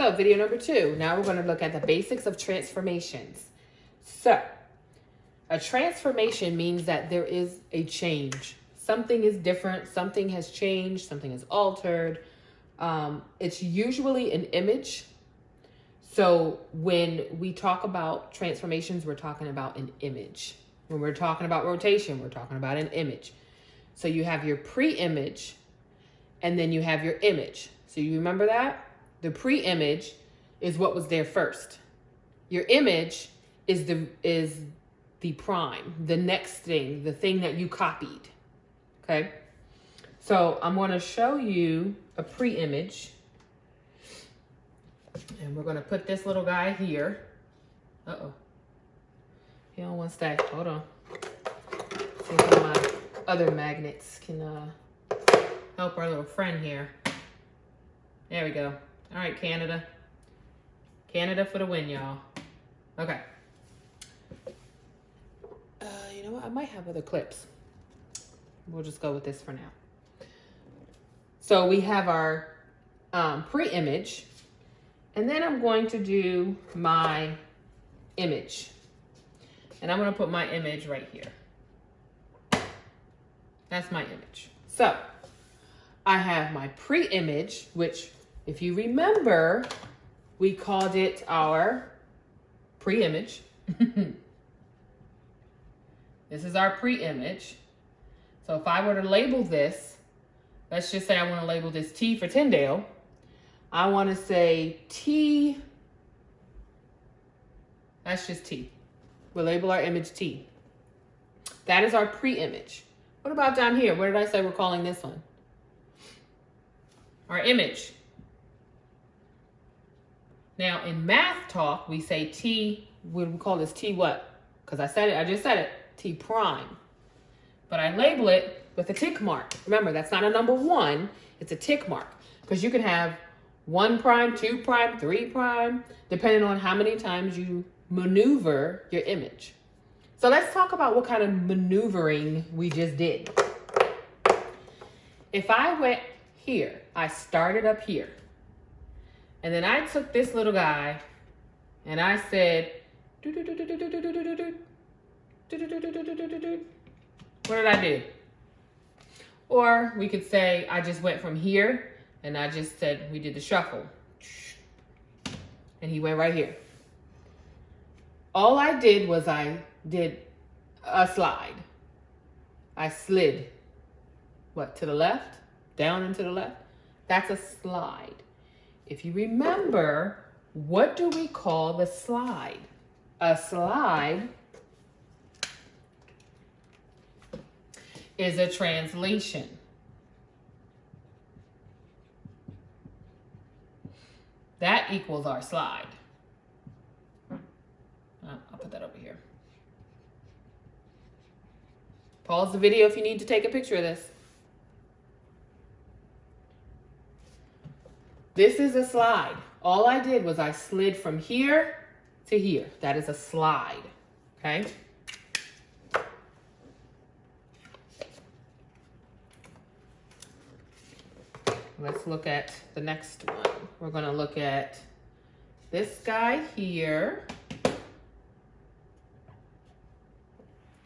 So video number 2. Now we're going to look at the basics of transformations. So a transformation means that there is a change. Something is different. Something has changed. Something is altered. It's usually an image. So when we talk about transformations, we're talking about an image. When we're talking about rotation, we're talking about an image. So you have your pre-image and then you have your image. So you remember that? The pre-image is what was there first. Your image is the prime, the next thing, the thing that you copied. Okay? So I'm going to show you a pre-image. And we're going to put this little guy here. Uh-oh. He don't want to stay. Hold on. See if one of my other magnets can help our little friend here. There we go. All right, Canada. Canada for the win, y'all. Okay. You know what? I might have other clips. We'll just go with this for now. So we have our pre-image. And then I'm going to do my image. And I'm going to put my image right here. That's my image. So I have my pre-image, which if you remember, we called it our pre-image. This is our pre-image. So if I were to label this, let's just say I want to label this T for Tyndale. I want to say T. That's just T. We'll label our image T. That is our pre-image. What about down here? What did I say we're calling this one? Our image. Now in math talk, we say T, we call this T what? Because I just said it, T prime. But I label it with a tick mark. Remember, that's not a number 1, it's a tick mark. Because you can have 1 prime, 2 prime, 3 prime, depending on how many times you maneuver your image. So let's talk about what kind of maneuvering we just did. If I went here, I started up here, and then I took this little guy and I said, what did I do? Or we could say I just went from here and I just said we did the shuffle. And he went right here. All I did was I did a slide. I slid, what, to the left? Down and to the left? That's a slide. If you remember, what do we call the slide? A slide is a translation. That equals our slide. I'll put that over here. Pause the video if you need to take a picture of this. This is a slide. All I did was I slid from here to here. That is a slide, okay? Let's look at the next one. We're gonna look at this guy here.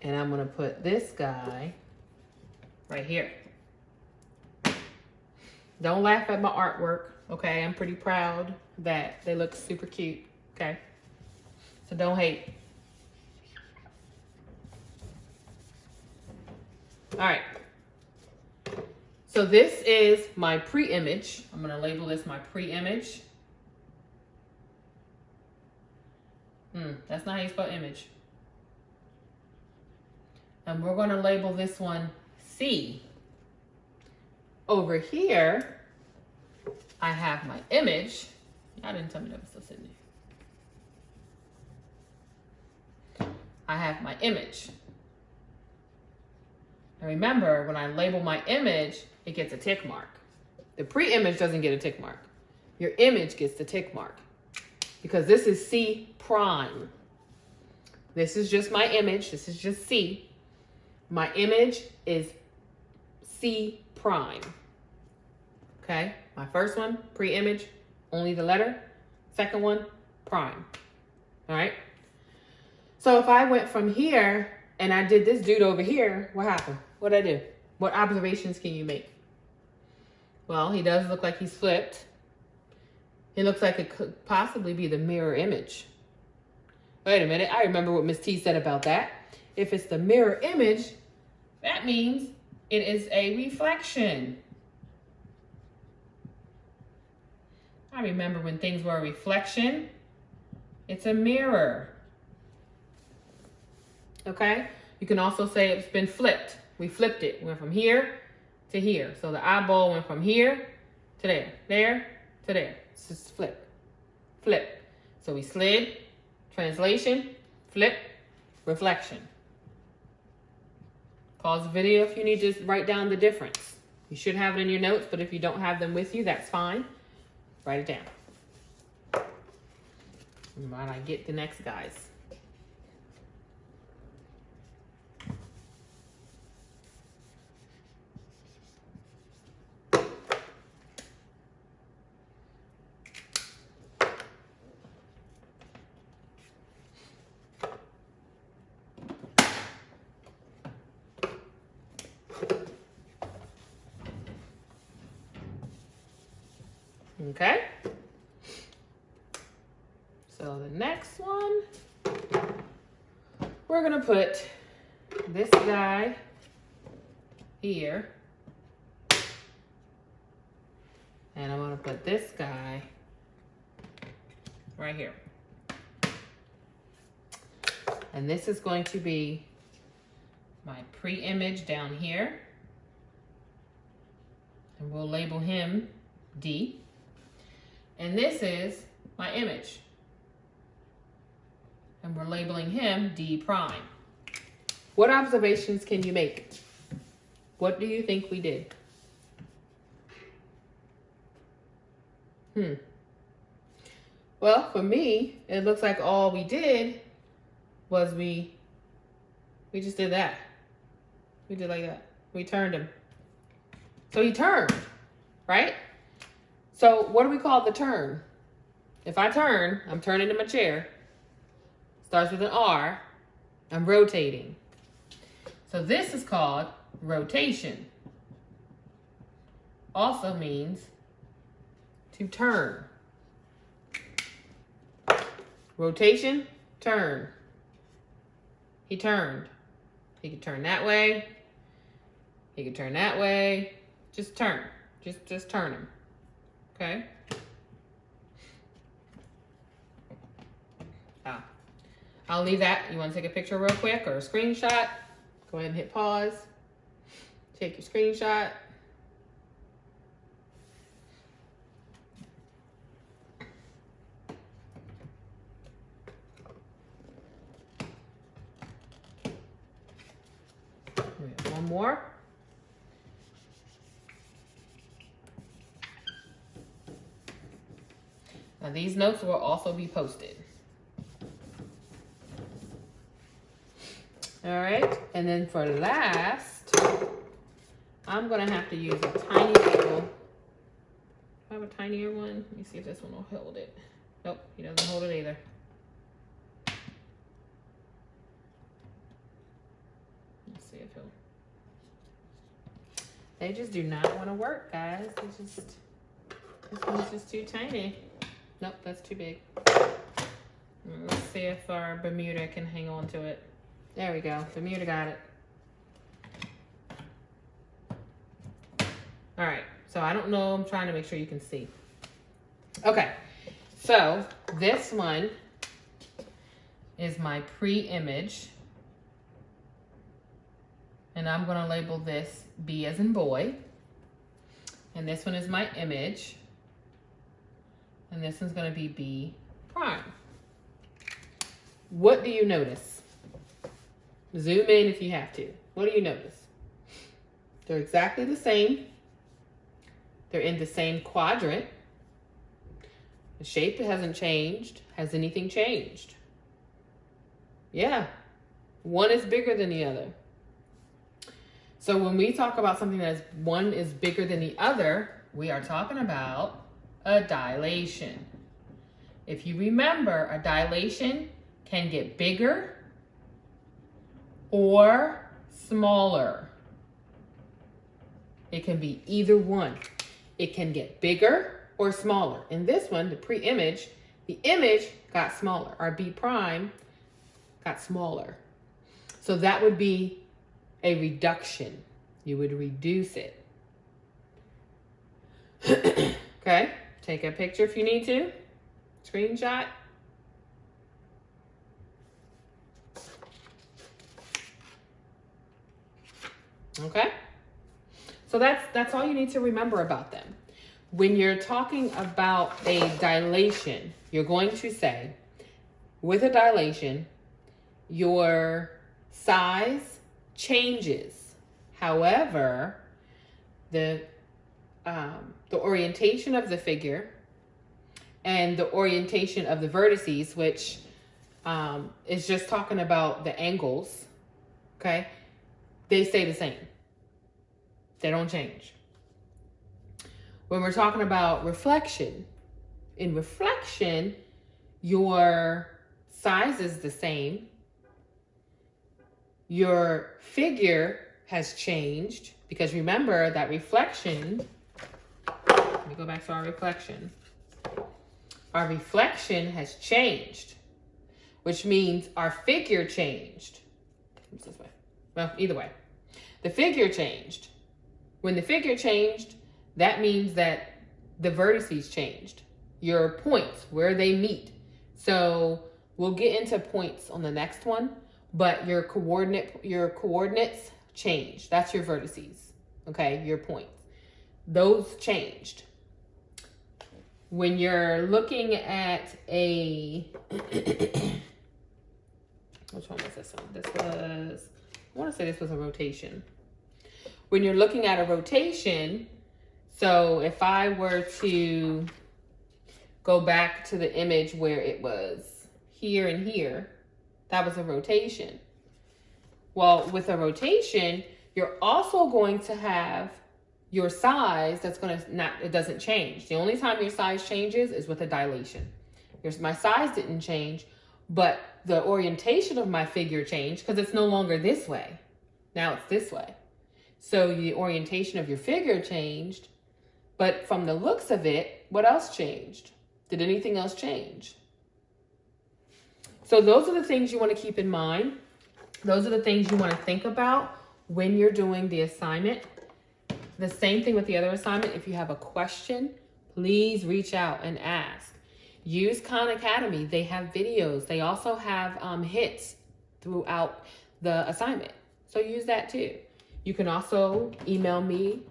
And I'm gonna put this guy right here. Don't laugh at my artwork, okay? I'm pretty proud that they look super cute, okay? So don't hate. All right. So this is my pre-image. I'm gonna label this my pre-image. That's not how you spell image. And we're gonna label this one C. Over here, I have my image. I didn't tell me that was still sitting there. I have my image. And remember, when I label my image, it gets a tick mark. The pre-image doesn't get a tick mark. Your image gets the tick mark because this is C prime. This is just my image. This is just C. My image is C prime. Okay, my first one, pre-image, only the letter. Second one, prime. All right. So if I went from here and I did this dude over here, what happened? What did I do? What observations can you make? Well, he does look like he's flipped. It looks like it could possibly be the mirror image. Wait a minute. I remember what Miss T said about that. If it's the mirror image, that means it is a reflection. I remember when things were a reflection. It's a mirror. Okay? You can also say it's been flipped. We flipped it. Went from here to here. So the eyeball went from here to there. There to there. It's just flip. Flip. So we slid. Translation. Flip. Reflection. Pause the video if you need to write down the difference. You should have it in your notes, but if you don't have them with you, that's fine. Write it down. While I get the next guys. Okay. So the next one, we're gonna put this guy here. And I'm gonna put this guy right here. And this is going to be my pre-image down here. And we'll label him D. And this is my image. And we're labeling him D prime. What observations can you make? What do you think we did? Well, for me, it looks like all we did was we just did that. We did like that. We turned him. So he turned, right? So what do we call the turn? If I turn, I'm turning in my chair. Starts with an R. I'm rotating. So this is called rotation. Also means to turn. Rotation, turn. He turned. He could turn that way. He could turn that way. Just turn. Just turn him. Okay. I'll leave that. You want to take a picture real quick or a screenshot? Go ahead and hit pause. Take your screenshot. One more. Now these notes will also be posted. All right, and then for last, I'm gonna have to use a tiny label. I have a tinier one. Let me see if this one will hold it. Nope, he doesn't hold it either. Let's see if he'll. They just do not want to work, guys. This one's just too tiny. Nope, that's too big. Let's see if our Bermuda can hang on to it. There we go. Bermuda got it. All right. So I don't know. I'm trying to make sure you can see. Okay. So this one is my pre-image. And I'm going to label this B as in boy. And this one is my image. And this one's going to be B prime. What do you notice? Zoom in if you have to. What do you notice? They're exactly the same. They're in the same quadrant. The shape hasn't changed. Has anything changed? Yeah. One is bigger than the other. So when we talk about something that's one is bigger than the other, we are talking about a dilation. if you remember, a dilation can get bigger or smaller. It can be either one. It can get bigger or smaller. In this one, the pre-image, the image got smaller. Our B prime got smaller. So that would be a reduction. You would reduce it. Okay, take a picture if you need to. Screenshot. Okay, so that's all you need to remember about them. When you're talking about a dilation, you're going to say, with a dilation, your size changes. However, the orientation of the figure and the orientation of the vertices, which is just talking about the angles, okay, they stay the same. They don't change. When we're talking about reflection, in reflection, your size is the same. Your figure has changed because remember that reflection, let me go back to our reflection. Our reflection has changed, which means our figure changed. It's this way. Well, either way, the figure changed. When the figure changed, that means that the vertices changed. Your points, where they meet. So we'll get into points on the next one, but your coordinates change. That's your vertices, okay? Your points. Those changed. When you're looking at a, which one was this one? This was, I want to say this was a rotation. When you're looking at a rotation, so if I were to go back to the image where it was here and here, that was a rotation. Well, with a rotation, you're also going to have your size that's going to not, it doesn't change. The only time your size changes is with a dilation. My size didn't change, but the orientation of my figure changed because it's no longer this way. Now it's this way. So the orientation of your figure changed, but from the looks of it, what else changed? Did anything else change? So those are the things you want to keep in mind. Those are the things you want to think about when you're doing the assignment. The same thing with the other assignment. If you have a question, please reach out and ask. Use Khan Academy. They have videos. They also have hits throughout the assignment. So use that too. You can also email me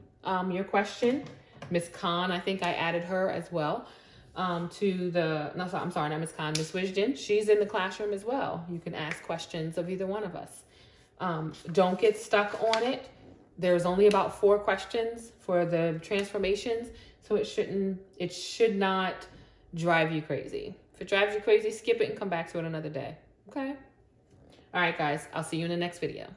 your question. Miss Khan, I think I added her as well to the, no, I'm sorry, not Miss Khan, Miss Wisden. She's in the classroom as well. You can ask questions of either one of us. Don't get stuck on it. There's only about 4 questions for the transformations, so it should not drive you crazy. If it drives you crazy, skip it and come back to it another day, okay? All right, guys, I'll see you in the next video.